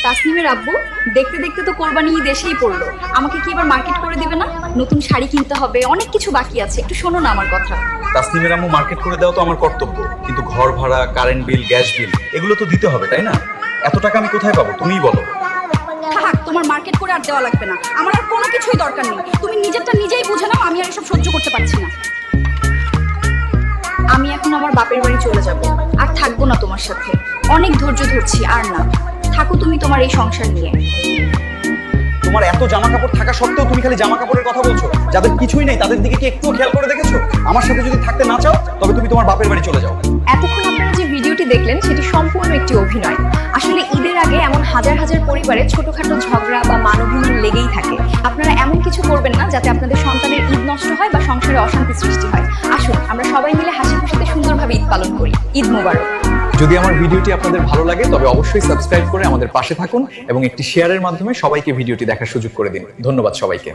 তাসনিমের আব্বু, দেখতে দেখতে তো কোরবানি ঈদ এসেই পড়লো। আমাকে কি এবার মার্কেট করে দিবে না? নতুন শাড়ি কিনতে হবে, অনেক কিছু বাকি আছে, একটু শোনো না আমার কথা। তাসনিমের আম্মু মার্কেট করে দেওয়া তো আমার কর্তব্য, কিন্তু ঘর ভাড়া, কারেন্ট বিল, গ্যাস বিল এগুলো তো দিতে হবে, তাই না? এত টাকা আমি কোথায় পাবো তুমিই বলো। থাক, তোমার মার্কেট করে আর দেওয়া লাগবে না, আমার আর কোনো কিছুই দরকার নেই। তুমি নিজেরটা নিজেই বুঝে নাও, আমি আর এসব সহ্য করতে পারছি না। আমি এখন আমার বাপের বাড়ি চলে যাব, আর থাকবো না তোমার সাথে। অনেক ধৈর্য ধরছি, আর না। থাকো তুমি তোমার এই সংসার নিয়ে। তোমার এত জামা কাপড় থাকা সত্ত্বেও তুমি খালি জামা কাপড়ের কথা বলছো। যাদের কিছুই নেই তাদের দিকে কি একটুও খেয়াল করে দেখেছো? আমার সাথে যদি থাকতে না চাও তবে তুমি তোমার বাপের বাড়ি চলে যাও। এতক্ষণ আপনারা যে ভিডিওটি দেখলেন সেটি সম্পূর্ণ একটি অভিনয়। আসলে ঈদের আগে এমন হাজার হাজার পরিবারে ছোটখাটো ঝগড়া বা মানবিমান লেগেই থাকে। আপনারা এমন কিছু করবেন না যাতে আপনাদের সন্তানের ঈদ নষ্ট হয় বা সংসারে অশান্তি সৃষ্টি হয়। আসুন আমরা সবাই মিলে হাসি খুশিতে সুন্দরভাবে ঈদ পালন করি। ঈদ মোবারক। যদি আমার ভিডিওটি আপনাদের ভালো লাগে তবে অবশ্যই সাবস্ক্রাইব করে আমাদের পাশে থাকুন এবং একটি শেয়ারের মাধ্যমে সবাইকে ভিডিওটি দেখার সুযোগ করে দিন। ধন্যবাদ সবাইকে।